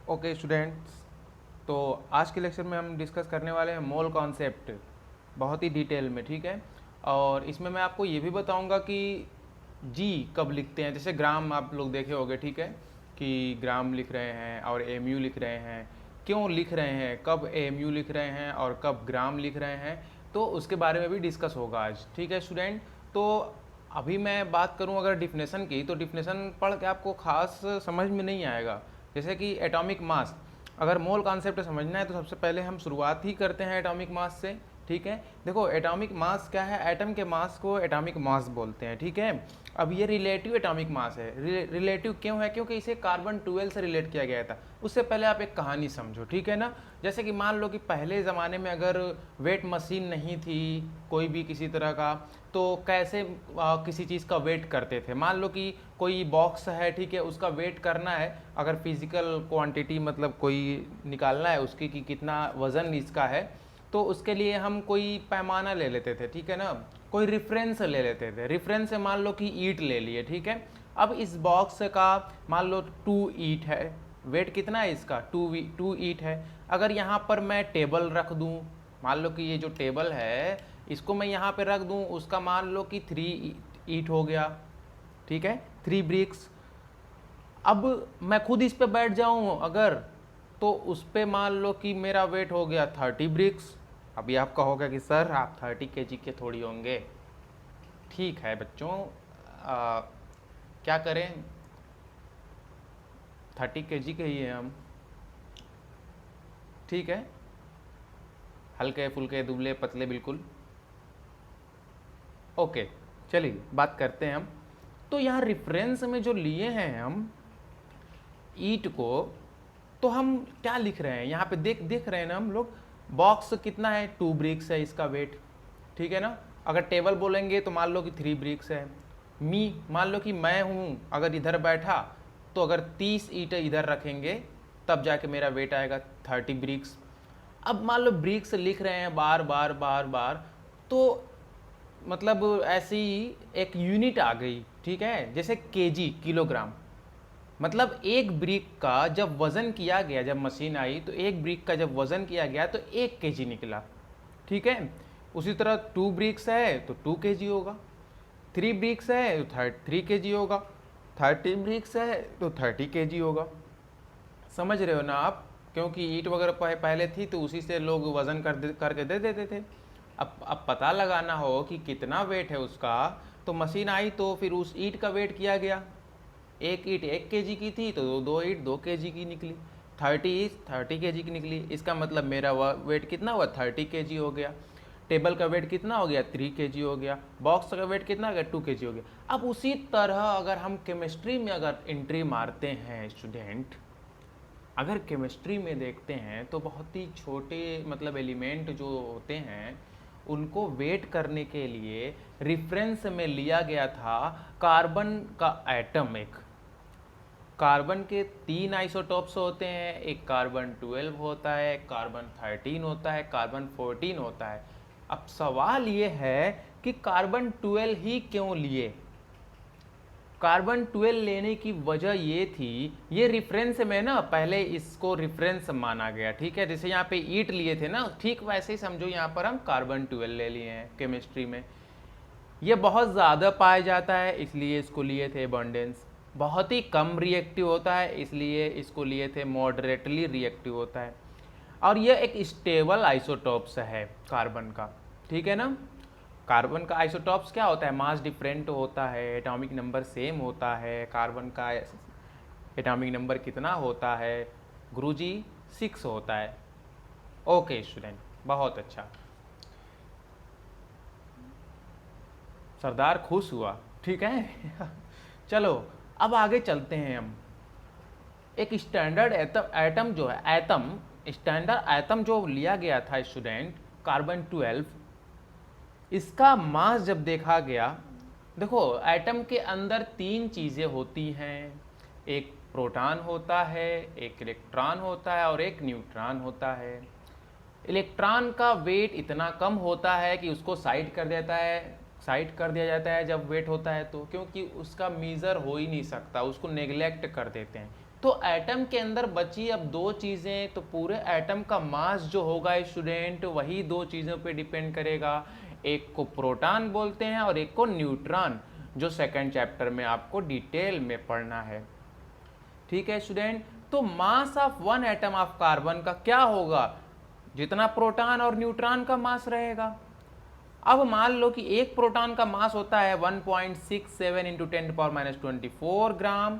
Okay students, तो आज के लेक्चर में हम डिस्कस करने वाले हैं मोल कॉन्सेप्ट बहुत ही डिटेल में, ठीक है। और इसमें मैं आपको ये भी बताऊंगा कि जी कब लिखते हैं। जैसे ग्राम आप लोग देखे होंगे, ठीक है, कि ग्राम लिख रहे हैं और एमयू लिख रहे हैं, क्यों लिख रहे हैं, कब एमयू लिख रहे हैं और कब ग्राम लिख रहे हैं, तो उसके बारे में भी डिस्कस होगा आज, ठीक है स्टूडेंट। तो अभी मैं बात करूं अगर डिफिनेशन की, तो डिफिनेशन पढ़ के आपको खास समझ में नहीं आएगा। जैसे कि एटॉमिक मास, अगर मोल कॉन्सेप्ट समझना है तो सबसे पहले हम शुरुआत ही करते हैं एटॉमिक मास से, ठीक है। देखो एटॉमिक मास क्या है, एटम के मास को एटॉमिक मास बोलते हैं, ठीक है। अब ये रिलेटिव एटॉमिक मास है। रिलेटिव क्यों है? क्योंकि इसे कार्बन 12 से रिलेट किया गया था। उससे पहले आप एक कहानी समझो, ठीक है ना। जैसे कि मान लो कि पहले ज़माने में अगर वेट मशीन नहीं थी कोई भी किसी तरह का, तो कैसे किसी चीज़ का वेट करते थे। मान लो कि कोई बॉक्स है, ठीक है, उसका वेट करना है, अगर फिजिकल क्वांटिटी मतलब कोई निकालना है उसकी कि कितना वज़न इसका है, तो उसके लिए हम कोई पैमाना ले लेते थे, ठीक है ना, कोई रेफरेंस ले लेते थे। रेफरेंस से मान लो कि ईंट ले लिए, ठीक है। अब इस बॉक्स का मान लो 2 ईंट है, वेट कितना है इसका, 2 ईंट है। अगर यहाँ पर मैं टेबल रख दूँ, मान लो कि ये जो टेबल है इसको मैं यहाँ पे रख दूँ, उसका मान लो कि 3 ईंट हो गया, ठीक है, 3 ब्रिक्स। अब मैं खुद इस पे बैठ जाऊँ अगर, तो उस पे मान लो कि मेरा वेट हो गया 30 ब्रिक्स। अभी आप कहोगे कि सर आप 30 केजी के थोड़ी होंगे। ठीक है बच्चों, क्या करें, 30 केजी के ही हैं हम, ठीक है, हल्के फुल्के दुबले पतले बिल्कुल। ओके, चलिए बात करते हैं हम। तो यहाँ रेफरेंस में जो लिए हैं हम ईंट को, तो हम क्या लिख रहे हैं यहाँ पे, देख देख रहे हैं ना हम लोग, बॉक्स कितना है, 2 ब्रिक्स है इसका वेट, ठीक है ना। अगर टेबल बोलेंगे तो मान लो कि 3 ब्रिक्स है। मान लो कि मैं हूँ अगर इधर बैठा, तो अगर 30 ईंट इधर रखेंगे तब जाके मेरा वेट आएगा 30 ब्रिक्स। अब मान लो ब्रिक्स लिख रहे हैं बार बार बार बार, तो मतलब ऐसी एक यूनिट आ गई, ठीक है, जैसे केजी, किलोग्राम। मतलब एक ब्रिक का जब वजन किया गया, जब मशीन आई तो एक ब्रिक का जब वजन किया गया तो 1 केजी निकला, ठीक है। उसी तरह 2 ब्रिक्स है तो 2 केजी होगा, 3 ब्रिक्स है तो 3 केजी होगा, 30 ब्रिक्स है तो 30 केजी होगा। समझ रहे हो ना आप, क्योंकि ईंट वगैरह पहले थी तो उसी से लोग वजन करके दे देते थे। अब पता लगाना हो कि कितना वेट है उसका, तो मशीन आई तो फिर उस ईंट का वेट किया गया। एक ईंट 1 केजी की थी तो 2 ईंट 2 केजी की निकली, 30 केजी की निकली। इसका मतलब मेरा वेट कितना हुआ, 30 केजी हो गया। टेबल का वेट कितना हो गया, 3 केजी हो गया। बॉक्स का वेट कितना हो गया, 2 केजी हो गया। अब उसी तरह अगर हम केमिस्ट्री में अगर एंट्री मारते हैं स्टूडेंट, अगर केमिस्ट्री में देखते हैं तो बहुत ही छोटे मतलब एलिमेंट जो होते हैं उनको वेट करने के लिए रिफरेंस में लिया गया था कार्बन का एटम। एक कार्बन के 3 आइसोटॉप्स होते हैं, एक कार्बन 12 होता है, एक कार्बन 13 होता है, कार्बन 14 होता है। अब सवाल ये है कि कार्बन 12 ही क्यों लिए। कार्बन 12 लेने की वजह ये थी, ये रिफरेंस में ना पहले इसको रिफरेंस माना गया, ठीक है। जैसे यहाँ पे ईंट लिए थे ना, ठीक वैसे ही समझो यहाँ पर हम कार्बन 12 ले लिए हैं केमिस्ट्री में। ये बहुत ज़्यादा पाया जाता है इसलिए इसको लिए थे अबंडेंस। बहुत ही कम रिएक्टिव होता है इसलिए इसको लिए थे मॉडरेटली रिएक्टिव होता है। और ये एक स्टेबल आइसोटॉप्स है कार्बन का, ठीक है ना। कार्बन का आइसोटॉप्स क्या होता है, मास डिफरेंट होता है, एटॉमिक नंबर सेम होता है। कार्बन का एटॉमिक नंबर कितना होता है गुरुजी, 6 होता है। ओके स्टूडेंट, बहुत अच्छा, सरदार खुश हुआ, ठीक है। चलो अब आगे चलते हैं हम। एक स्टैंडर्ड एटम जो है, एटम स्टैंडर्ड एटम जो लिया गया था स्टूडेंट, कार्बन 12, इसका मास जब देखा गया, देखो एटम के अंदर 3 चीज़ें होती हैं, एक प्रोटॉन होता है, एक इलेक्ट्रॉन होता है और एक न्यूट्रॉन होता है। इलेक्ट्रॉन का वेट इतना कम होता है कि उसको साइड कर दिया जाता है जब वेट होता है तो, क्योंकि उसका मीज़र हो ही नहीं सकता, उसको नेग्लेक्ट कर देते हैं। तो एटम के अंदर बची अब दो चीज़ें, तो पूरे एटम का मास जो होगा स्टूडेंट वही दो चीज़ों पे डिपेंड करेगा, एक को प्रोटॉन बोलते हैं और एक को न्यूट्रॉन, जो सेकंड चैप्टर में आपको डिटेल में पढ़ना है। ठीक है स्टूडेंट, तो mass of one atom of carbon का क्या होगा, जितना प्रोटॉन और न्यूट्रॉन का मास रहेगा। अब मान लो कि एक प्रोटॉन का मास होता है 1.67 इंटू 10⁻24 ग्राम,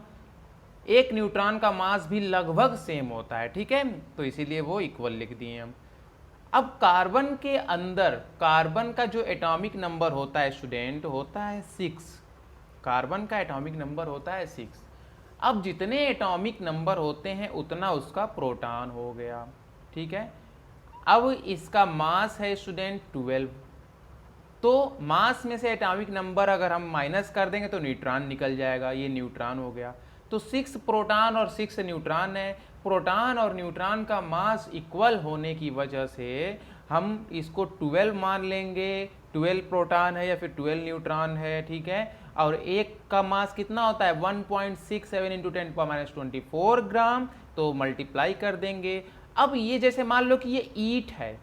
एक न्यूट्रॉन का मास भी लगभग सेम होता है, ठीक है, तो इसीलिए वो इक्वल लिख दिए हम। अब कार्बन के अंदर कार्बन का जो एटॉमिक नंबर होता है स्टूडेंट होता है 6, कार्बन का एटॉमिक नंबर होता है 6। अब जितने एटॉमिक नंबर होते हैं उतना उसका प्रोटॉन हो गया, ठीक है। अब इसका मास है स्टूडेंट 12, तो मास में से एटॉमिक नंबर अगर हम माइनस कर देंगे तो न्यूट्रॉन निकल जाएगा, ये न्यूट्रॉन हो गया। तो 6 प्रोटॉन और 6 न्यूट्रॉन है, प्रोटॉन और न्यूट्रॉन का मास इक्वल होने की वजह से हम इसको 12 मान लेंगे, 12 प्रोटॉन है या फिर 12 न्यूट्रॉन है, ठीक है। और एक का मास कितना होता है 1.67 इंटू 10⁻24 ग्राम, तो मल्टीप्लाई कर देंगे। अब ये जैसे मान लो कि ये ईट है,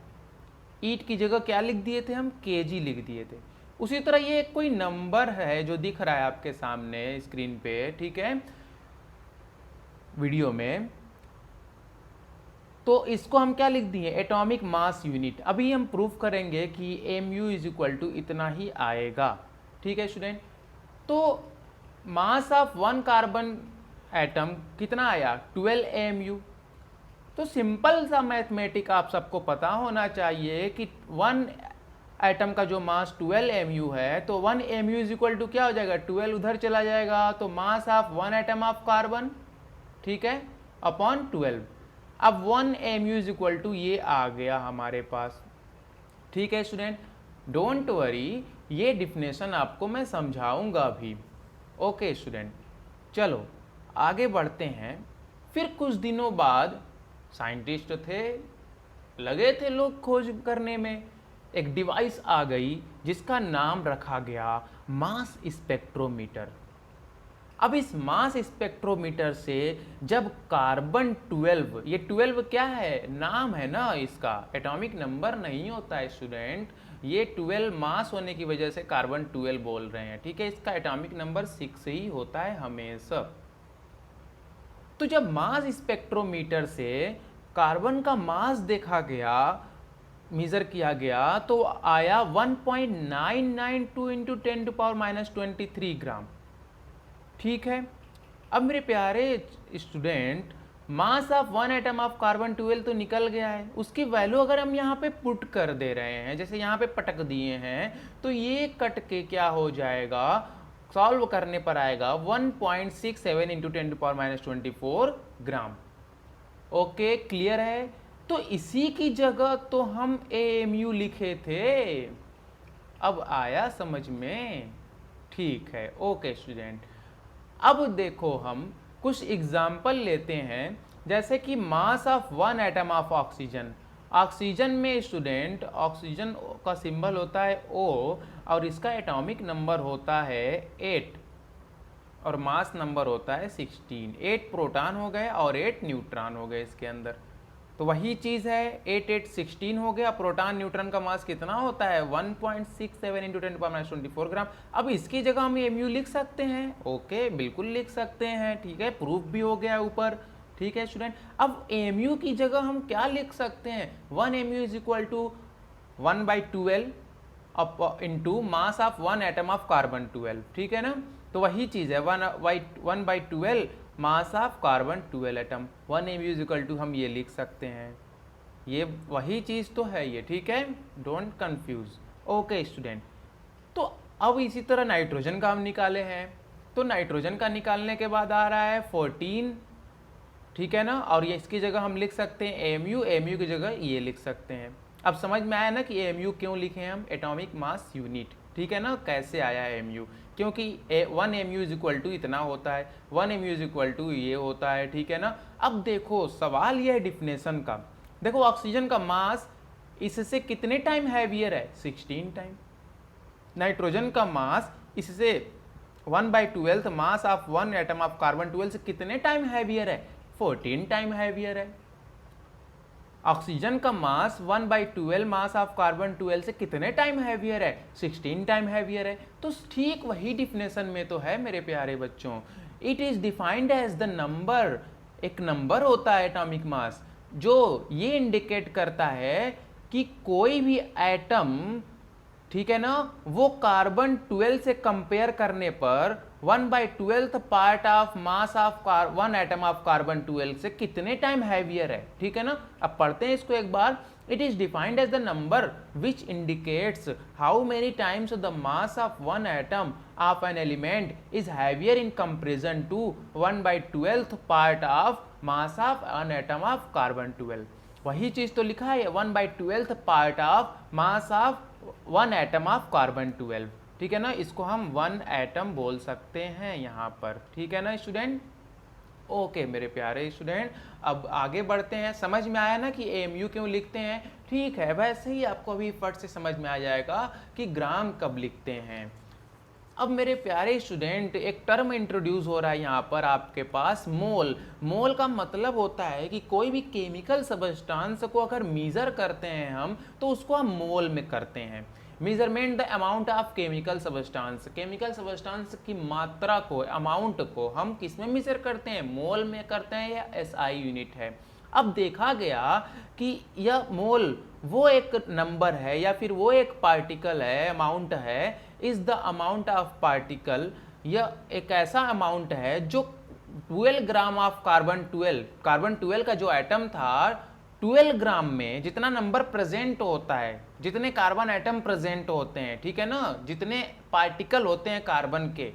ईट की जगह क्या लिख दिए थे हम, केजी लिख दिए थे। उसी तरह ये कोई नंबर है जो दिख रहा है आपके सामने स्क्रीन पे, ठीक है, वीडियो में, तो इसको हम क्या लिख दिए, एटॉमिक मास यूनिट। अभी हम प्रूफ करेंगे कि mu इज इक्वल टू इतना ही आएगा, ठीक है स्टूडेंट। तो mass of one carbon atom कितना आया 12 mu। तो सिंपल सा मैथमेटिक आप सबको पता होना चाहिए कि वन एटम का जो मास 12 mu है, तो 1 mu इज इक्वल टू क्या हो जाएगा, 12 उधर चला जाएगा, तो mass of one atom of carbon, ठीक है, अपॉन 12। अब 1 mu इज इक्वल टू ये आ गया हमारे पास, ठीक है स्टूडेंट। डोंट वरी, ये डिफिनेशन आपको मैं समझाऊंगा भी, ओके स्टूडेंट। चलो आगे बढ़ते हैं। फिर कुछ दिनों बाद साइंटिस्ट थे, लगे थे लोग खोज करने में, एक डिवाइस आ गई जिसका नाम रखा गया मास स्पेक्ट्रोमीटर। अब इस मास स्पेक्ट्रोमीटर से जब कार्बन 12, ये 12 क्या है, नाम है ना इसका, एटॉमिक नंबर नहीं होता है स्टूडेंट, ये 12 मास होने की वजह से कार्बन 12 बोल रहे हैं, ठीक है, इसका एटॉमिक नंबर 6 ही होता है हमेशा। तो जब मास स्पेक्ट्रोमीटर से कार्बन का मास देखा गया, मेजर किया गया, तो आया 1.992 इंटू 10⁻23 ग्राम, ठीक है। अब मेरे प्यारे student, mass of one atom of carbon 12 तो निकल गया है, उसकी वैल्यू अगर हम यहाँ पे पुट कर दे रहे हैं, जैसे यहाँ पे पटक दिए हैं, तो ये कट के क्या हो जाएगा, सॉल्व करने पर आएगा 1.67 इंटू 10⁻24 ग्राम। ओके, क्लियर है। तो इसी की जगह तो हम AMU लिखे थे, अब आया समझ में, ठीक है, ओके स्टूडेंट। अब देखो हम कुछ एग्जाम्पल लेते हैं, जैसे कि मास of one atom of oxygen. Oxygen में स्टूडेंट, ऑक्सीजन का सिंबल होता है O और इसका एटॉमिक नंबर होता है 8 और मास नंबर होता है 16। 8 प्रोटॉन हो गए और 8 न्यूट्रॉन हो गए इसके अंदर, तो वही चीज़ है, 8 8 16 हो गया। प्रोटॉन न्यूट्रॉन का मास कितना होता है 1.67 इंटू 10⁻24 ग्राम। अब इसकी जगह हम MU लिख सकते हैं, ओके बिल्कुल लिख सकते हैं, ठीक है, प्रूफ भी हो गया ऊपर, ठीक है स्टूडेंट। अब MU की जगह हम क्या लिख सकते हैं, 1 MU is equal to 1/12 into mass of one atom of carbon 12, ठीक है ना। तो वही चीज़ है 1/12 mass of carbon 12 atom, 1 MU is equal to हम ये लिख सकते हैं, ये वही चीज़ तो है ये, ठीक है, डोंट कंफ्यूज, ओके स्टूडेंट। तो अब इसी तरह नाइट्रोजन का हम निकाले हैं, तो नाइट्रोजन का निकालने के बाद आ रहा है 14, ठीक है ना, और ये इसकी जगह हम लिख सकते हैं MU की जगह ये लिख सकते हैं। अब समझ में आया ना कि MU क्यों लिखे हम, एटॉमिक मास यूनिट, ठीक है ना, कैसे आया है MU, क्योंकि 1 MU इज इक्वल टू इतना होता है, 1 MU इज इक्वल टू ये होता है, ठीक है ना। अब देखो सवाल ये है डिफिनेशन का, देखो ऑक्सीजन का मास इससे कितने टाइम हैवियर है, 16 टाइम। नाइट्रोजन का मास इससे 1/12 mass of one atom of carbon 12 से कितने टाइम हैवियर है? 14 टाइम हैवियर है। ऑक्सीजन का मास 1/12 मास ऑफ कार्बन 12 से कितने टाइम हैवियर है? 16 टाइम हैवियर है। तो ठीक वही डिफिनेशन में तो है मेरे प्यारे बच्चों। It is defined as the number, एक नंबर होता है एटॉमिक मास जो ये इंडिकेट करता है कि कोई भी एटम, ठीक है ना, वो कार्बन 12 से कंपेयर करने पर 1/12 part of mass of one atom of carbon 12 से कितने टाइम हैवियर है। ठीक है ना, अब पढ़ते हैं इसको एक बार। It is defined as the number which indicates how many times the mass of one atom of an element is heavier in comparison to 1/12 part of mass of an atom of carbon 12। वही चीज तो लिखा है 1/12 part of mass of one atom of carbon 12। ठीक है ना, इसको हम वन एटम बोल सकते हैं यहाँ पर। ठीक है ना स्टूडेंट? ओके मेरे प्यारे स्टूडेंट, अब आगे बढ़ते हैं। समझ में आया ना कि एएमयू क्यों लिखते हैं? ठीक है, वैसे ही आपको अभी फट से समझ में आ जाएगा कि ग्राम कब लिखते हैं। अब मेरे प्यारे स्टूडेंट, एक टर्म इंट्रोड्यूस हो रहा है यहाँ पर आपके पास, मोल। मोल का मतलब होता है कि कोई भी केमिकल सबस्टांस को अगर मीजर करते हैं हम, तो उसको हम मोल में करते हैं। Measurement the amount of chemical substance, chemical substance की मात्रा को, अमाउंट को हम किस में मेजर करते हैं? मोल में करते हैं या एसआई यूनिट है। अब देखा गया कि यह मोल वो एक नंबर है या फिर वो एक पार्टिकल है, अमाउंट है, is the amount of particle, यह एक ऐसा अमाउंट है जो 12 ग्राम ऑफ कार्बन 12 का जो एटम था 12 ग्राम में जितना नंबर प्रेजेंट होता है, जितने कार्बन एटम प्रेजेंट होते हैं, ठीक है ना, जितने पार्टिकल होते हैं कार्बन के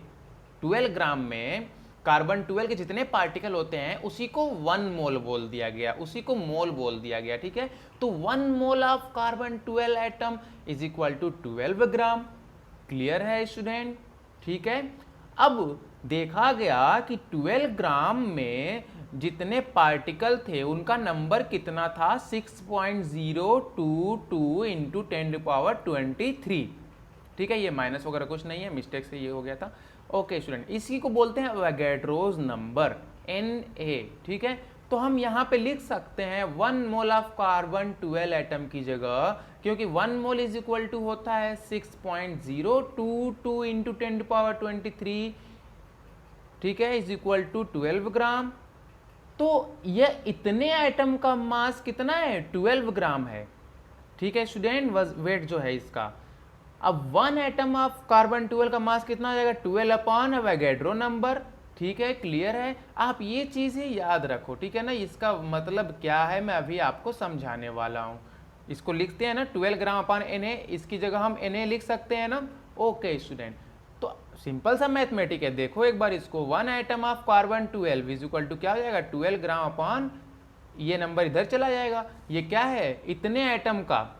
12 ग्राम में, कार्बन 12 के जितने पार्टिकल होते हैं उसी को 1 मोल बोल दिया गया, उसी को मोल बोल दिया गया। ठीक है, तो 1 mole of carbon 12 atom is equal to 12 gram. Clear है स्टूडेंट? ठीक है, अब देखा गया कि 12 ग्राम में जितने पार्टिकल थे उनका नंबर कितना था? 6.022 इंटू 10⁻23। ठीक है, ये माइनस वगैरह कुछ नहीं है, मिस्टेक से ये हो गया था। ओके स्टूडेंट, इसी को बोलते हैं एवोगाड्रोस नंबर, Na। ठीक है, तो हम यहाँ पे लिख सकते हैं 1 मोल ऑफ कार्बन 12 एटम की जगह, क्योंकि 1 मोल इज इक्वल टू होता है 6.022 इंटू 10⁻23। ठीक है, इज इक्वल टू 12 ग्राम। तो यह इतने एटम का मास कितना है? 12 ग्राम है। ठीक है स्टूडेंट, वेट जो है इसका। अब 1 एटम ऑफ कार्बन 12 का मास कितना हो जाएगा? 12 अपॉन एवोगाड्रो नंबर। ठीक है, क्लियर है? आप ये चीज़ें याद रखो। ठीक है ना, इसका मतलब क्या है मैं अभी आपको समझाने वाला हूँ। इसको लिखते हैं ना 12 ग्राम अपॉन Na, इसकी जगह हम Na लिख सकते हैं ना। ओके स्टूडेंट, तो सिंपल सा मैथमेटिक है, देखो एक बार इसको। 1 atom of carbon 12 is equal to क्या हो जाएगा? 12 ग्राम अपॉन, ये नंबर इधर चला जाएगा, ये क्या है? इतने एटम का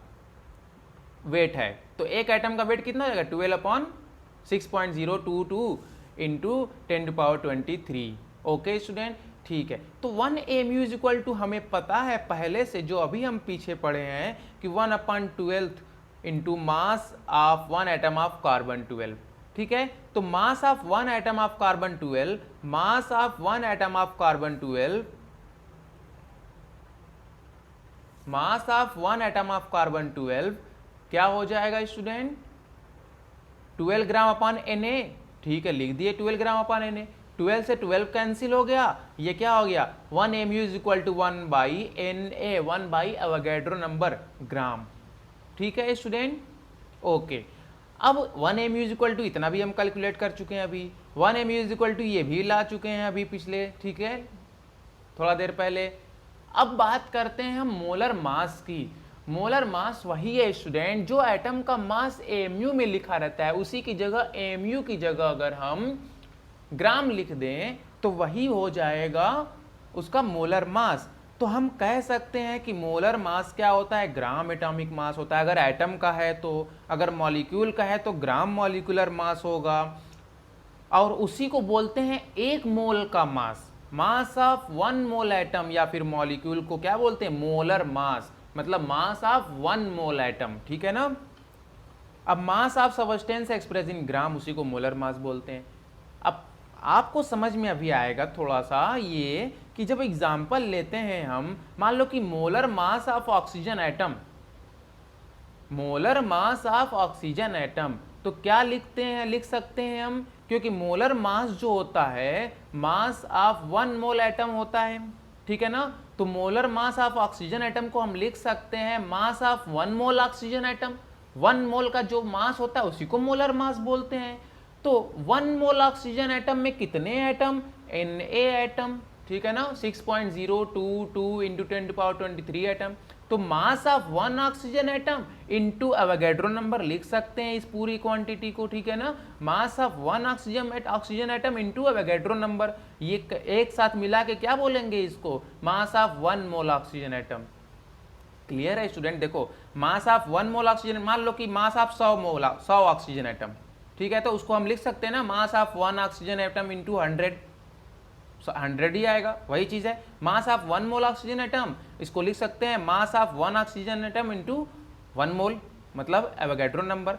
वेट है, तो एक एटम का वेट कितना हो जाएगा? 12 अपॉन 6.022 इंटू 10⁻23। ओके स्टूडेंट, ठीक है। तो 1 AMU इज इक्वल टू हमें पता है पहले से, जो अभी हम पीछे पढ़े हैं कि 1/12 into mass of 1 atom of carbon 12। ठीक है, तो mass of 1 atom of carbon 12, mass of 1 atom of carbon 12, mass of 1 atom of carbon 12 क्या हो जाएगा स्टूडेंट? 12 ग्राम अपॉन Na। ठीक है, लिख दिए 12 ग्राम अपॉन Na। 12 से 12 कैंसिल हो गया, ये क्या हो गया? 1 AMU is equal to 1/Na, Avogadro number gram. ठीक है स्टूडेंट? ओके, अब 1 AMU इज इक्वल टू इतना भी हम कैलकुलेट कर चुके हैं अभी। 1 AMU इज इक्वल टू ये भी ला चुके हैं अभी पिछले, ठीक है, थोड़ा देर पहले। अब बात करते हैं हम मोलर मास की। मोलर मास वही है स्टूडेंट जो एटम का मास AMU में लिखा रहता है, उसी की जगह AMU की जगह अगर हम ग्राम लिख दें तो वही हो जाएगा उसका मोलर मास। तो हम कह सकते हैं कि मोलर मास क्या होता है? ग्राम एटॉमिक मास होता है। अगर एटम का है तो, अगर मॉलिक्यूल का है तो ग्राम मॉलिक्यूलर मास होगा, और उसी को बोलते हैं 1 मोल का मास। मास ऑफ 1 मोल एटम या फिर मॉलिक्यूल को क्या बोलते हैं? मोलर मास, मतलब मास ऑफ 1 मोल एटम। ठीक है ना। अब mass of substance express in gram, उसी को मोलर मास बोलते हैं। अब आपको समझ में अभी आएगा थोड़ा सा ये कि जब एग्जाम्पल लेते हैं हम, मान लो कि molar mass of oxygen atom, molar mass of oxygen atom, तो क्या लिखते हैं, लिख सकते हैं हम, क्योंकि मोलर मास जो होता है मास ऑफ 1 मोल एटम होता है, ठीक है ना। तो molar mass of oxygen atom को हम लिख सकते हैं मास ऑफ 1 मोल ऑक्सीजन एटम। 1 मोल का जो मास होता है उसी को मोलर मास बोलते हैं। तो 1 मोल ऑक्सीजन एटम में कितने एटम, Na एटम, ठीक है ना, 6.022 इंटू 10⁻23 एटम। तो mass of 1 oxygen atom into Avogadro number लिख सकते हैं इस पूरी क्वांटिटी को, ठीक है ना। मास of 1 oxygen atom into Avogadro number, ये एक साथ मिला के क्या बोलेंगे इसको, मास of 1 mole oxygen atom. Clear है स्टूडेंट। देखो मास ऑफ 1 मोल ऑक्सीजन, मान लो कि मास ऑफ 100 ऑक्सीजन एटम, ठीक है, तो उसको हम लिख सकते हैं ना मास ऑफ 1 ऑक्सीजन एटम इंटू 100 ही आएगा, वही चीज है। मास ऑफ 1 मोल ऑक्सीजन एटम, इसको लिख सकते हैं मास ऑफ 1 ऑक्सीजन एटम इंटू 1 मोल, मतलब एवोगैड्रो नंबर।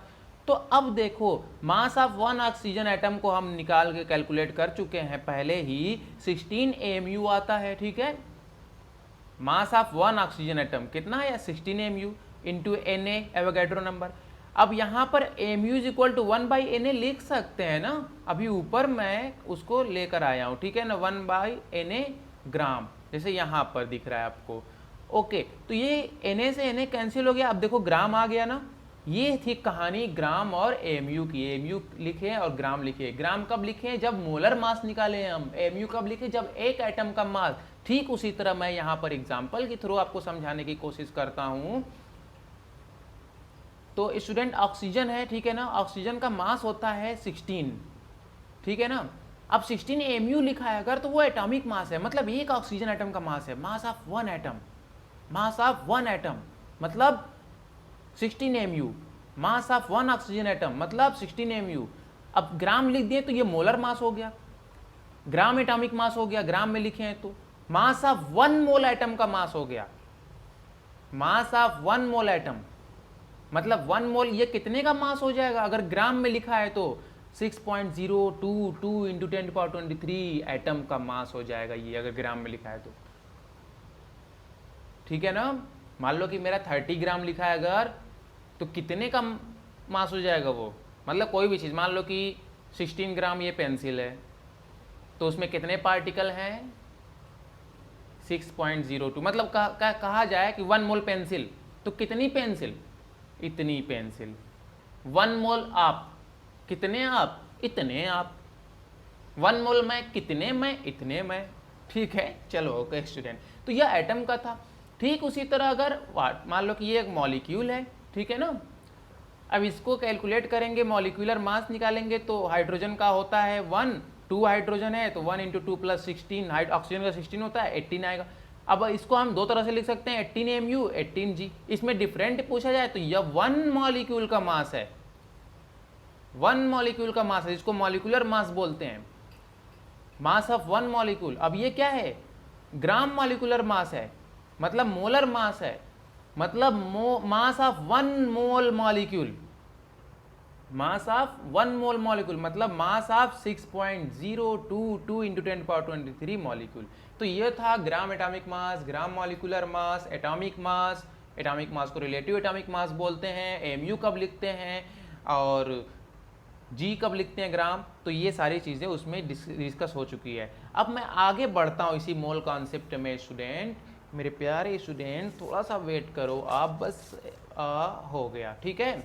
तो अब देखो मास ऑफ 1 ऑक्सीजन एटम को हम निकाल के कैलकुलेट कर चुके हैं पहले ही, 16 AMU आता है, ठीक है। मास ऑफ 1 ऑक्सीजन एटम कितना है, 16 AMU into Na Avogadro number. अब यहाँ पर AMU is equal to 1/Na लिख सकते हैं ना, अभी ऊपर मैं उसको लेकर आया हूँ, ठीक है ना, 1/Na ग्राम, जैसे यहाँ पर दिख रहा है आपको। ओके, तो ये Na से Na कैंसिल हो गया, अब देखो ग्राम आ गया ना। ये थी कहानी ग्राम और AMU की। AMU लिखे और ग्राम लिखे। ग्राम कब लिखे, जब मोलर मास निकाले हैं हम। AMU कब लिखे, जब एक एटम का मास। ठीक उसी तरह मैं यहाँ पर एग्जाम्पल के थ्रू आपको समझाने की कोशिश करता हूँ। तो स्टूडेंट ऑक्सीजन है, ठीक है ना, ऑक्सीजन का मास होता है 16, ठीक है ना। अब 16 AMU लिखा है अगर, तो वो एटॉमिक मास है, मतलब एक ऑक्सीजन एटम का मास है, मास of 1 atom, mass of 1 atom मतलब 16 AMU, mass of 1 oxygen atom मतलब 16 AMU। अब ग्राम लिख दिए तो ये मोलर मास हो गया, ग्राम एटॉमिक मास हो गया, ग्राम में लिखे हैं तो मास ऑफ 1 मोल एटम का मास हो गया, मास ऑफ 1 मोल एटम मतलब 1 मोल, ये कितने का मास हो जाएगा, अगर ग्राम में लिखा है तो 6.022 इंटू 10⁻23 एटम का मास हो जाएगा ये, अगर ग्राम में लिखा है तो, ठीक है ना। मान लो कि मेरा 30 ग्राम लिखा है अगर, तो कितने का मास हो जाएगा वो, मतलब कोई भी चीज़, मान लो कि 16 ग्राम ये पेंसिल है, तो उसमें कितने पार्टिकल हैं, 6.02, मतलब कहा जाए कि 1 मोल पेंसिल, तो कितनी पेंसिल, इतनी पेंसिल। 1 मोल आप, कितने आप, इतने आप। 1 मोल मैं, कितने मैं, इतने मैं, ठीक है। चलो ओके स्टूडेंट, तो यह एटम का था। ठीक उसी तरह अगर मान लो कि ये एक मॉलिक्यूल है, ठीक है ना। अब इसको कैलकुलेट करेंगे, मॉलिक्यूलर मास निकालेंगे, तो हाइड्रोजन का होता है 1, 2 हाइड्रोजन है तो 1 इंटू 2 प्लस 16, ऑक्सीजन का 16 होता है, 18 आएगा। अब इसको हम दो तरह से लिख सकते हैं, 18 AMU 18 G। इसमें डिफरेंट पूछा जाए तो यह 1 मॉलिक्यूल का मास है, 1 मॉलिक्यूल का मास है, जिसको मॉलिक्यूलर मास बोलते हैं, मास ऑफ 1 मॉलिक्यूल। अब ये क्या है, ग्राम मॉलिक्यूलर मास है, मतलब मोलर मास है, मतलब मास of 1 mole molecule, mass of 1 mole molecule मतलब मास ऑफ 6.022 इंटू 10⁻23 मॉलिक्यूल। तो ये था gram atomic mass, gram molecular mass, atomic mass. Atomic mass को रिलेटिव एटॉमिक मास बोलते हैं। AMU कब लिखते हैं और G कब लिखते हैं, ग्राम। तो ये सारी चीज़ें उसमें डिस्कस हो चुकी है। अब मैं आगे बढ़ता हूँ इसी मोल कॉन्सेप्ट में। स्टूडेंट, मेरे प्यारे स्टूडेंट, थोड़ा सा वेट करो आप, बस हो गया, ठीक है।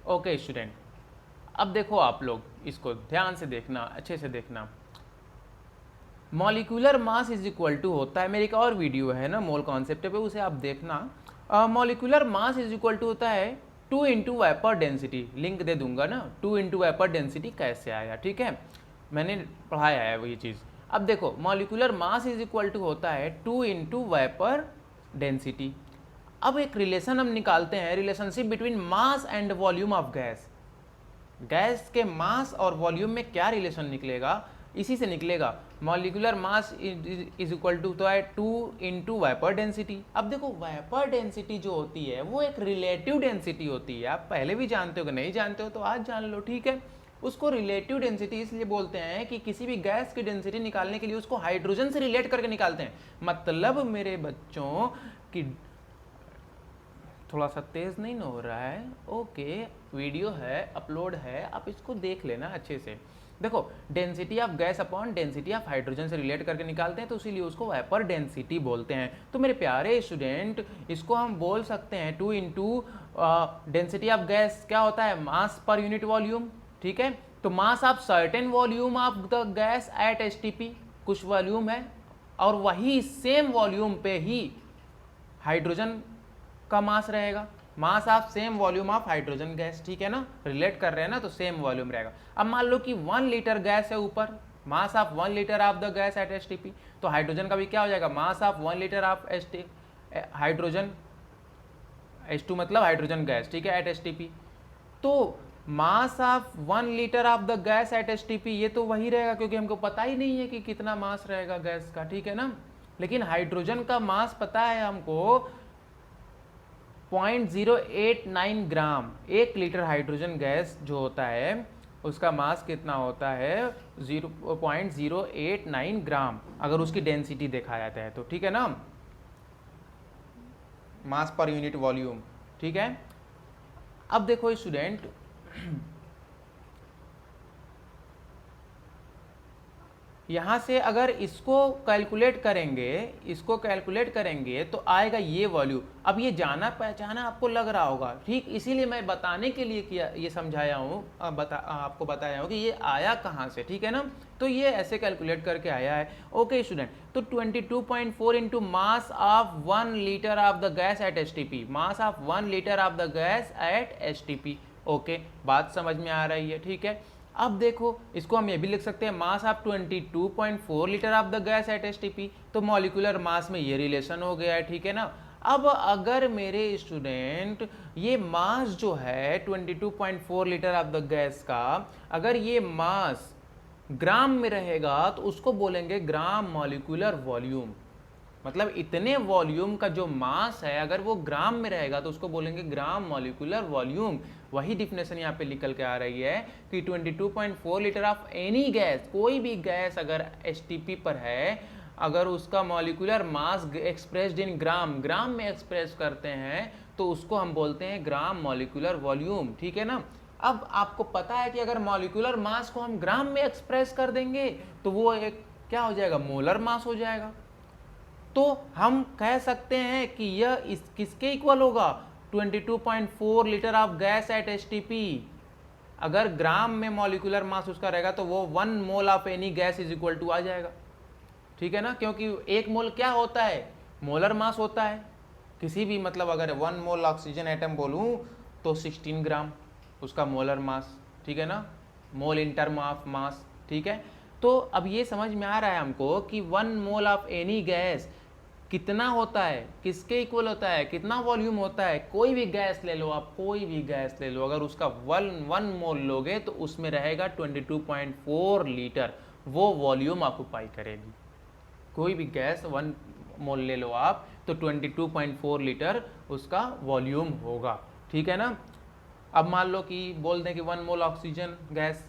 ओके स्टूडेंट, अब देखो आप लोग इसको ध्यान से देखना, अच्छे से देखना। Molecular mass is equal to होता है, मेरी एक और वीडियो है ना मोल कॉन्सेप्ट पे, उसे आप देखना। Molecular mass is equal to होता है 2 इंटू वेपर डेंसिटी, लिंक दे दूंगा ना, 2 इंटू वेपर डेंसिटी कैसे आया, ठीक है, मैंने पढ़ाया है वही चीज़। अब देखो molecular mass is equal to होता है 2 इंटू वेपर डेंसिटी। अब एक रिलेशन हम निकालते हैं, relationship between mass and volume of gas. Gas के मास और वॉल्यूम में क्या रिलेशन निकलेगा, इसी से निकलेगा। Molecular mass is equal to तो है 2 इंटू वेपर डेंसिटी। अब देखो वेपर डेंसिटी जो होती है वो एक रिलेटिव डेंसिटी होती है, आप पहले भी जानते हो कि नहीं जानते हो तो आज जान लो, ठीक है। उसको रिलेटिव डेंसिटी इसलिए बोलते हैं कि किसी भी गैस की डेंसिटी निकालने के लिए उसको हाइड्रोजन से रिलेट करके निकालते हैं। मतलब मेरे बच्चों कि थोड़ा सा तेज नहीं ना हो रहा है, ओके, वीडियो है, अपलोड है, आप इसको देख लेना अच्छे से। देखो, density of gas upon density of hydrogen से रिलेट करके निकालते हैं, तो इसीलिए उसको वेपर डेंसिटी बोलते हैं। तो मेरे प्यारे स्टूडेंट, इसको हम बोल सकते हैं 2 इंटू डेंसिटी ऑफ गैस क्या होता है, मास पर यूनिट वॉल्यूम, ठीक है। तो mass of certain volume of the gas at STP, कुछ वॉल्यूम है, और वही सेम वॉल्यूम पे ही हाइड्रोजन का मास रहेगा, mass of same volume of hydrogen gas, ठीक है ना, रिलेट कर रहे हैं ना, तो सेम वॉल्यूम रहेगा। अब मान लो कि 1 लीटर गैस है ऊपर, मास of 1 litre of the gas at STP, तो हाइड्रोजन का भी क्या हो जाएगा, मास of 1 litre of hydrogen, H2 मतलब हाइड्रोजन गैस, ठीक है, एट एसटीपी। तो mass of 1 litre of the gas at STP, ये तो वही रहेगा क्योंकि हमको पता ही नहीं है कि कितना मास रहेगा गैस का, ठीक है ना। लेकिन हाइड्रोजन का मास पता है हमको 0.089 ग्राम। 1 लीटर हाइड्रोजन गैस जो होता है उसका मास कितना होता है, 0.089 ग्राम, अगर उसकी डेंसिटी देखा जाता है तो, ठीक है ना, मास पर यूनिट वॉल्यूम, ठीक है। अब देखो स्टूडेंट, यहाँ से अगर इसको कैलकुलेट करेंगे तो आएगा ये वॉल्यू। अब ये जाना पहचाना आपको लग रहा होगा, ठीक, इसीलिए मैं बताने के लिए किया, ये समझाया हूँ, आपको बताया हूँ कि ये आया कहाँ से, ठीक है ना। तो ये ऐसे कैलकुलेट करके आया है। ओके स्टूडेंट, तो 22.4 into mass of 1 litre of the gas at STP, mass of 1 litre of the gas at STP. Okay, बात समझ में आ रही है, ठीक है। अब देखो, इसको हम ये भी लिख सकते हैं mass of 22.4 litre of the gas at STP, तो मॉलिक्यूलर मास में ये रिलेशन हो गया है, ठीक है ना। अब अगर मेरे स्टूडेंट ये मास जो है 22.4 लीटर ऑफ द गैस का, अगर ये मास ग्राम में रहेगा तो उसको बोलेंगे ग्राम मॉलिक्यूलर वॉल्यूम। मतलब इतने वॉल्यूम का जो मास है अगर वो ग्राम में रहेगा तो उसको बोलेंगे ग्राम मॉलिक्यूलर वॉल्यूम। वही डिफिनेशन यहाँ पे निकल के आ रही है कि 22.4 लीटर ऑफ एनी गैस, कोई भी गैस अगर एसटीपी पर है, अगर उसका मॉलिक्यूलर मास एक्सप्रेस्ड इन ग्राम में एक्सप्रेस करते हैं तो उसको हम बोलते हैं ग्राम मॉलिक्यूलर वॉल्यूम, ठीक है ना। अब आपको पता है कि अगर मॉलिक्यूलर मास को हम ग्राम में एक्सप्रेस कर देंगे तो वो एक क्या हो जाएगा, मोलर मास हो जाएगा। तो हम कह सकते हैं कि यह किसके इक्वल होगा, 22.4 litre of gas at STP. अगर ग्राम में मॉलिक्यूलर मास उसका रहेगा तो वो 1 mole of any gas is equal to आ जाएगा, ठीक है ना, क्योंकि 1 मोल क्या होता है, मोलर मास होता है किसी भी, मतलब अगर 1 मोल ऑक्सीजन एटम बोलूं तो 16 ग्राम उसका मोलर मास, ठीक है ना, मोल इन टर्म ऑफ मास, ठीक है। तो अब ये समझ में आ रहा है हमको कि 1 मोल ऑफ एनी गैस कितना होता है, किसके इक्वल होता है, कितना वॉल्यूम होता है। कोई भी गैस ले लो आप, कोई भी गैस ले लो, अगर उसका 1 मोल लोगे तो उसमें रहेगा 22.4 लीटर, वो वॉल्यूम ऑक्यूपाई करेगी। कोई भी गैस 1 मोल ले लो आप तो 22.4 लीटर उसका वॉल्यूम होगा, ठीक है ना। अब मान लो कि बोल दें कि 1 मोल ऑक्सीजन गैस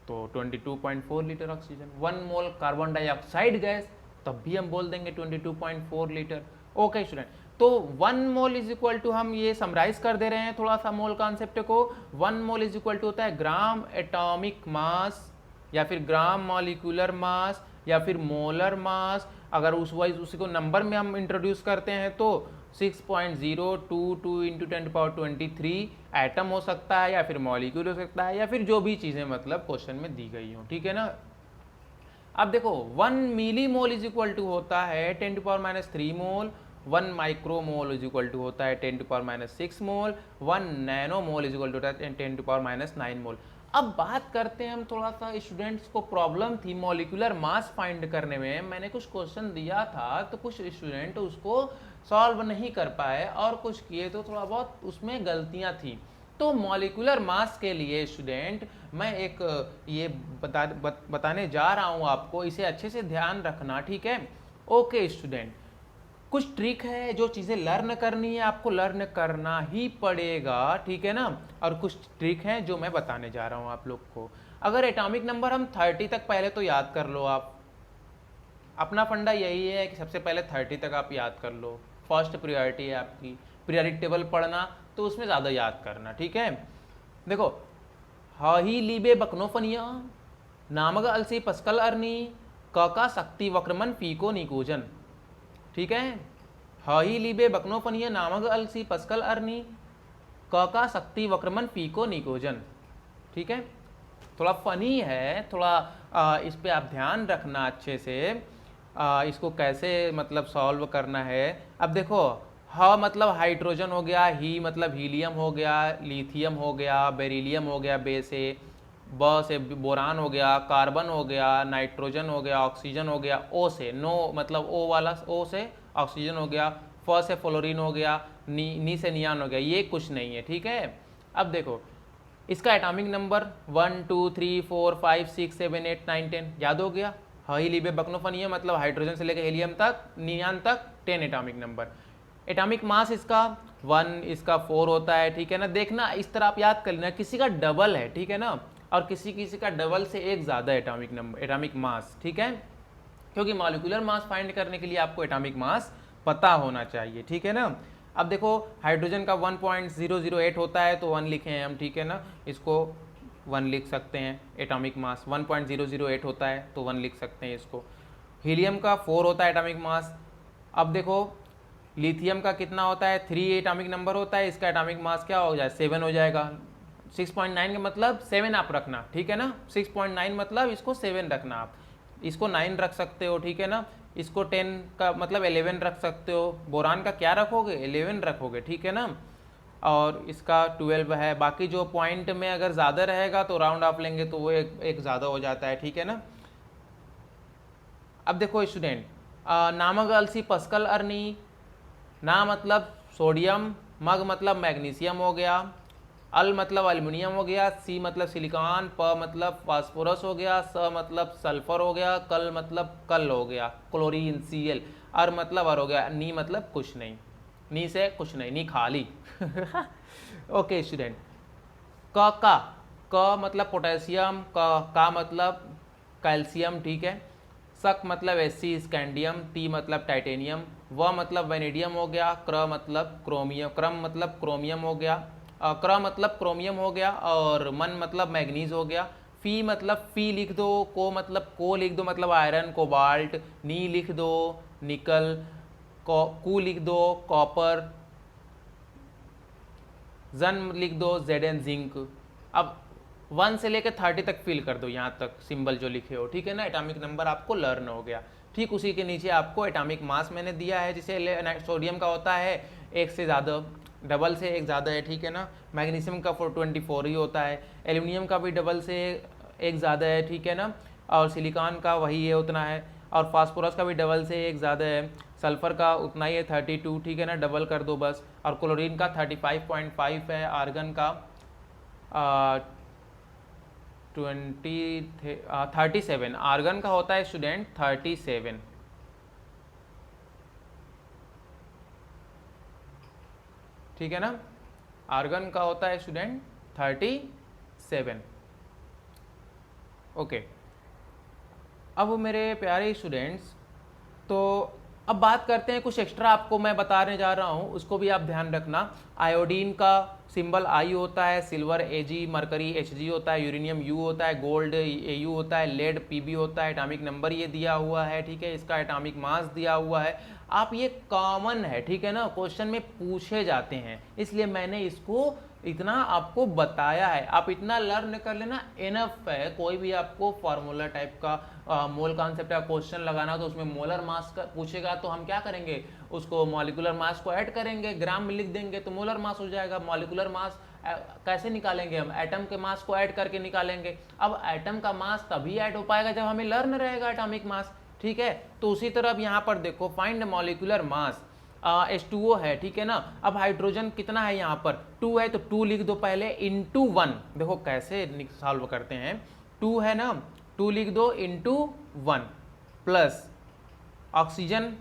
तो 22.4 litre oxygen, 1 mole carbon dioxide gas तब भी हम बोल देंगे 22.4 लीटर। ओके स्टूडेंट, तो 1 मोल इज इक्वल टू, हम ये समराइज कर दे रहे हैं थोड़ा सा मोल कॉन्सेप्ट को। 1 मोल इज इक्वल टू होता है ग्राम एटॉमिक मास या फिर ग्राम मॉलिक्यूलर मास या फिर मोलर मास। अगर उस वाइज उसी को नंबर में हम इंट्रोड्यूस करते हैं तो 6.022 इंटू 10⁻23 एटम हो सकता है या फिर मॉलिक्यूल हो सकता है या फिर जो भी चीज़ें मतलब क्वेश्चन में दी गई हो, ठीक है ना। अब देखो 1 milli mole is equal to होता है 10⁻³ mole, 1 micro mole is equal to होता है 10⁻6 mole, 1 nano mole is equal to होता है 10⁻9 मोल। अब बात करते हैं हम, थोड़ा सा स्टूडेंट्स को प्रॉब्लम थी मॉलिक्यूलर मास फाइंड करने में। मैंने कुछ क्वेश्चन दिया था तो कुछ स्टूडेंट उसको सॉल्व नहीं कर पाए और कुछ किए तो थोड़ा बहुत उसमें गलतियां थी। तो मॉलिक्यूलर मास के लिए स्टूडेंट मैं एक ये बताने जा रहा हूँ आपको, इसे अच्छे से ध्यान रखना, ठीक है। ओके स्टूडेंट, कुछ ट्रिक है, जो चीज़ें लर्न करनी है आपको लर्न करना ही पड़ेगा, ठीक है ना। और कुछ ट्रिक हैं जो मैं बताने जा रहा हूँ आप लोग को। अगर एटॉमिक नंबर हम 30 तक पहले तो याद कर लो आप, अपना फंडा यही है कि सबसे पहले 30 तक आप याद कर लो, फर्स्ट प्रायोरिटी है आपकी। पीरियडिक टेबल पढ़ना तो उसमें ज़्यादा याद करना, ठीक है। देखो, ही लीबे बकनोफनिया नामग अलसी पस्कल अर्नी का शक्ति वक्रमन फीको निकोजन, ठीक है। ही लीबे बकनोफनिया नामग अलसी पस्कल अर्नी का शक्ति वक्रमन फीको निकोजन, ठीक है। थोड़ा फनी है, थोड़ा इस पे आप ध्यान रखना अच्छे से, इसको कैसे मतलब सॉल्व करना है। अब देखो, ह मतलब हाइड्रोजन हो गया, ही मतलब हीलियम हो गया, लिथियम हो गया, बेरिलियम हो गया, बे से, ब से बोरान हो गया, कार्बन हो गया, नाइट्रोजन हो गया, ऑक्सीजन हो गया, ओ से नो मतलब ओ वाला ओ से ऑक्सीजन हो गया, फ से फ्लोरीन हो गया, नी से नियान हो गया, ये कुछ नहीं है, ठीक है। अब देखो इसका एटॉमिक नंबर 1 2 3 4 5 6 7 8 9 10 याद हो गया। ही लीबे बकनोफनिया मतलब हाइड्रोजन से लेकर हीलियम तक, नियान तक 10 एटॉमिक नंबर। एटॉमिक मास इसका 1, इसका 4 होता है, ठीक है ना। देखना इस तरह आप याद कर लेना, किसी का डबल है, ठीक है ना, और किसी किसी का डबल से एक ज़्यादा एटॉमिक नंबर, एटॉमिक मास, ठीक है। क्योंकि मॉलिक्यूलर मास फाइंड करने के लिए आपको एटॉमिक मास पता होना चाहिए, ठीक है ना। अब देखो हाइड्रोजन का 1.008 होता है तो 1 लिखे हैं हम, ठीक है ना, इसको 1 लिख सकते हैं। एटॉमिक मास 1.008 होता है तो 1 लिख सकते हैं इसको। हीलियम का 4 होता है एटॉमिक मास। अब देखो लिथियम का कितना होता है, 3 एटॉमिक नंबर होता है, इसका एटॉमिक मास क्या हो जाए 7 हो जाएगा। 6.9 का मतलब 7 आप रखना, ठीक है ना। 6.9 मतलब इसको 7 रखना, आप इसको 9 रख सकते हो, ठीक है ना। इसको 10 का मतलब 11 रख सकते हो। बोरान का क्या रखोगे 11 रखोगे, ठीक है ना। और इसका 12 है। बाकी जो पॉइंट में अगर ज़्यादा रहेगा तो राउंड ऑफ लेंगे तो वो एक ज़्यादा हो जाता है, ठीक है ना। अब देखो स्टूडेंट, नामक अलसी पस्कल अर्नी, ना मतलब सोडियम, मग मतलब मैग्नीशियम हो गया, अल मतलब एल्युमिनियम हो गया, सी मतलब सिलिकॉन, प मतलब फास्फोरस हो गया, स मतलब सल्फर हो गया, कल मतलब कल हो गया क्लोरीन Cl, अर मतलब अर हो गया, नी मतलब कुछ नहीं, नी से कुछ नहीं, नी खाली। ओके स्टूडेंट, क मतलब पोटेशियम, का मतलब कैल्शियम, ठीक है। सक मतलब एससी स्कैंडियम, टी मतलब टाइटेनियम, व मतलब वेनेडियम हो गया, क्र मतलब क्रोमियम, क्रम मतलब क्रोमियम हो गया, क्र मतलब क्रोमियम हो गया, और मन मतलब मैग्नीज हो गया। फी मतलब फी लिख दो, को मतलब को लिख दो मतलब आयरन कोबाल्ट, नी लिख दो निकल, कू लिख दो कॉपर, जन लिख दो जेडन जिंक। अब 1 से लेकर 30 तक फिल कर दो, यहाँ तक सिंबल जो लिखे हो, ठीक है ना। एटॉमिक नंबर आपको लर्न हो गया। ठीक उसी के नीचे आपको एटॉमिक मास मैंने दिया है, जिसे सोडियम का होता है 1 से ज़्यादा, डबल से 1 ज़्यादा है, ठीक है ना। मैग्नीशियम का 424 ही होता है, एल्युमिनियम का भी डबल से 1 ज़्यादा है, ठीक है ना। और सिलिकॉन का वही है उतना है, और फास्फोरस का भी डबल से 1 ज़्यादा है, सल्फर का उतना ही है 32, ठीक है ना, डबल कर दो बस। और क्लोरीन का 35.5 है, आर्गन का 37, आर्गन का होता है स्टूडेंट 37, ठीक है ना। आर्गन का होता है स्टूडेंट 37। ओके, अब मेरे प्यारे स्टूडेंट्स, तो अब बात करते हैं कुछ एक्स्ट्रा आपको मैं बताने जा रहा हूँ, उसको भी आप ध्यान रखना। आयोडीन का सिंबल आई होता है, सिल्वर Ag, मरकरी Hg होता है, यूरेनियम U होता है, गोल्ड Au होता है, लेड Pb होता है। एटॉमिक नंबर ये दिया हुआ है, ठीक है। इसका एटॉमिक मास दिया हुआ है। आप ये कॉमन है, ठीक है ना, क्वेश्चन में पूछे जाते हैं, इसलिए मैंने इसको इतना आपको बताया है। आप इतना लर्न कर लेना इनफ है। कोई भी आपको फार्मूला टाइप का मोल कॉन्सेप्ट का क्वेश्चन लगाना तो उसमें मोलर मास का पूछेगा तो हम क्या करेंगे, उसको मॉलिक्यूलर मास को ऐड करेंगे, ग्राम में लिख देंगे तो मोलर मास हो जाएगा। मॉलिक्यूलर मास कैसे निकालेंगे हम, एटम के मास को ऐड करके निकालेंगे। अब एटम का मास तभी ऐड हो पाएगा जब हमें लर्न रहेगा एटॉमिक मास, ठीक है। तो उसी तरह अब यहाँ पर देखो, फाइंड मॉलिक्यूलर मास, H2O है, ठीक है ना। अब हाइड्रोजन कितना है यहाँ पर 2 है, तो 2 लिख दो पहले इंटू 1। देखो कैसे सॉल्व करते हैं, 2 है ना, 2 लिख दो इंटू 1, प्लस ऑक्सीजन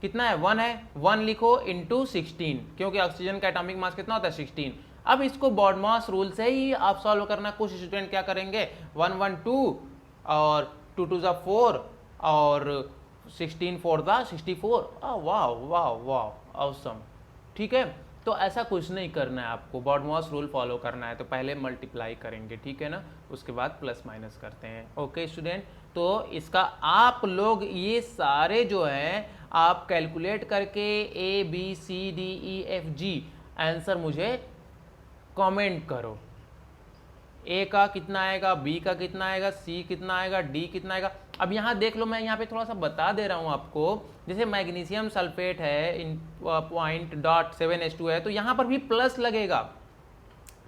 कितना है 1 है, 1 लिखो इंटू 16, क्योंकि ऑक्सीजन का एटॉमिक मास कितना होता है 16। अब इसको बॉडमॉस रूल से ही आप सॉल्व करना। कुछ स्टूडेंट क्या करेंगे 1 1 2 और 2 2 ज़ा 4 और 16 4 ज़ा 64। वाह वाह वाह ऑसम। ठीक है, तो ऐसा कुछ नहीं करना है आपको, बॉडमॉस रूल फॉलो करना है। तो पहले मल्टीप्लाई करेंगे, ठीक है ना, उसके बाद प्लस माइनस करते हैं। ओके स्टूडेंट, तो इसका आप लोग ये सारे जो है आप कैलकुलेट करके A B C D E F G answer मुझे कमेंट करो। A का कितना आएगा, B का कितना आएगा, C कितना आएगा, D कितना आएगा। अब यहाँ देख लो, मैं यहाँ पे थोड़ा सा बता दे रहा हूँ आपको। जैसे मैग्नीशियम सल्फेट है इन .7H2 है, तो यहाँ पर भी प्लस लगेगा,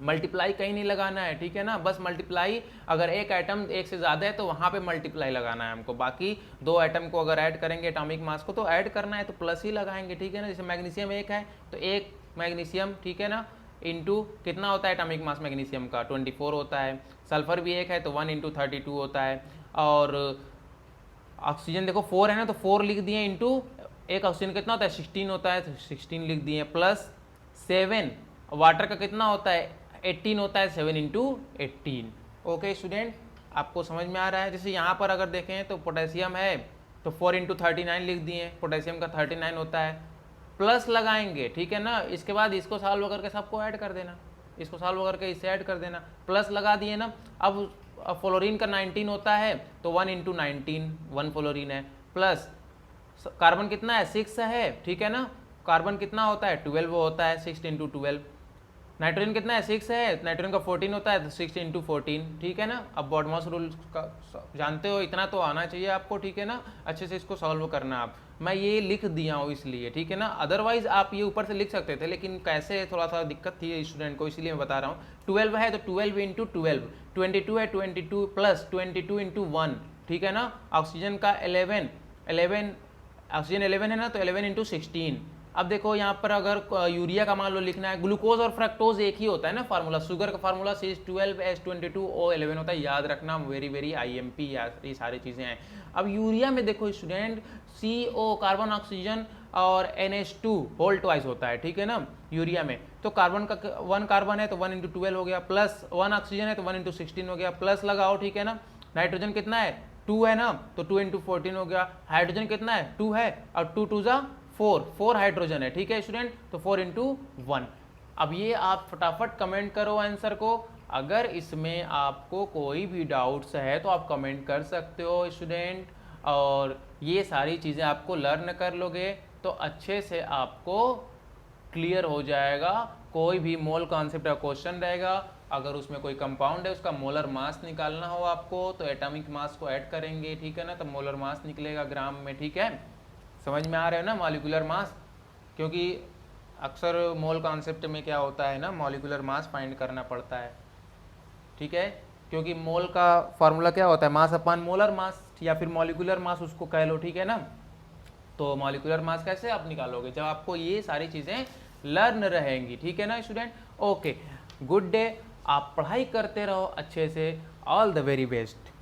मल्टीप्लाई कहीं नहीं लगाना है, ठीक है ना। बस मल्टीप्लाई अगर एक एटम एक से ज़्यादा है तो वहाँ पे मल्टीप्लाई लगाना है हमको। बाकी दो एटम को अगर ऐड करेंगे एटॉमिक मास को तो ऐड करना है तो प्लस ही लगाएंगे, ठीक है ना। जैसे मैग्नीशियम 1 है तो 1 मैग्नीशियम, ठीक है ना, इंटू कितना होता है एटॉमिक मास मैग्नीशियम का 24 होता है। सल्फर भी 1 है तो 1 × 32 होता है। और ऑक्सीजन देखो 4 है ना, तो 4 लिख दिए इंटू एक ऑक्सीजन कितना होता है 16 होता है, तो 16 लिख दिए, प्लस 7 वाटर का कितना होता है 18 होता है, 7 × 18। ओके स्टूडेंट, आपको समझ में आ रहा है। जैसे यहाँ पर अगर देखें तो पोटेशियम है तो 4 × 39 लिख दिए, पोटेशियम का 39 होता है, प्लस लगाएंगे, ठीक है ना। इसके बाद इसको सॉल्व करके सबको ऐड कर देना, इसको सॉल्व करके इसे ऐड कर देना, प्लस लगा दिए ना। अब फ्लोरीन का 19 होता है तो 1 × 19 1 फ्लोरीन है, प्लस कार्बन कितना है 6 है, ठीक है ना। कार्बन कितना होता है 12 होता है, 6 × 12। नाइट्रोजन कितना है 6 है, नाइट्रोजन का 14 होता है तो 6 × 14, ठीक है ना। अब बॉडमॉस रूल का जानते हो, इतना तो आना चाहिए आपको, ठीक है ना। अच्छे से इसको सॉल्व करना आप, मैं ये लिख दिया हूँ इसलिए, ठीक है ना। अदरवाइज आप ये ऊपर से लिख सकते थे, लेकिन कैसे थोड़ा सा दिक्कत थी स्टूडेंट को, इसलिए मैं बता रहा हूँ। 12 है तो 12 × 12, 22 है 22 प्लस 22 × 1, ठीक है ना। ऑक्सीजन का 11 ऑक्सीजन 11 है ना, तो 11 × 16। अब देखो यहाँ पर अगर यूरिया का मान लो लिखना है, ग्लूकोज और फ्रक्टोज एक ही होता है ना फार्मूला, शुगर का फार्मूला C12H22O11 होता है, याद रखना, वेरी वेरी IMP, ये सारी चीज़ें हैं। अब यूरिया में देखो स्टूडेंट CO कार्बन ऑक्सीजन और NH2 होल ट्वाइस होता है, ठीक है ना। यूरिया में तो कार्बन का 1 कार्बन है तो 1 × 12 हो गया, प्लस 1 ऑक्सीजन है तो 1 × 16 हो गया, प्लस लगाओ, ठीक है ना। नाइट्रोजन कितना है 2 है ना, तो 2 × 14 हो गया। हाइड्रोजन कितना है 2 है और 2 2 ज़ा 4 हाइड्रोजन है, ठीक है स्टूडेंट, तो 4 × 1। अब ये आप फटाफट कमेंट करो आंसर को। अगर इसमें आपको कोई भी डाउट्स है तो आप कमेंट कर सकते हो स्टूडेंट, और ये सारी चीज़ें आपको लर्न कर लोगे तो अच्छे से आपको क्लियर हो जाएगा। कोई भी मोल कॉन्सेप्ट का क्वेश्चन रहेगा, अगर उसमें कोई कंपाउंड है उसका मोलर मास निकालना हो आपको तो एटॉमिक मास को ऐड करेंगे, ठीक है ना, तो मोलर मास निकलेगा ग्राम में, ठीक है। समझ में आ रहे हो ना मॉलिक्यूलर मास, क्योंकि अक्सर मोल कॉन्सेप्ट में क्या होता है ना, मॉलिक्यूलर मास फाइंड करना पड़ता है, ठीक है। क्योंकि मोल का फार्मूला क्या होता है मास अपॉन मोलर मास, या फिर मॉलिक्यूलर मास उसको कह लो, ठीक है ना। तो मॉलिक्यूलर मास कैसे आप निकालोगे जब आपको ये सारी चीज़ें लर्न रहेंगी, ठीक है ना स्टूडेंट। ओके, गुड डे, आप पढ़ाई करते रहो अच्छे से, ऑल द वेरी बेस्ट।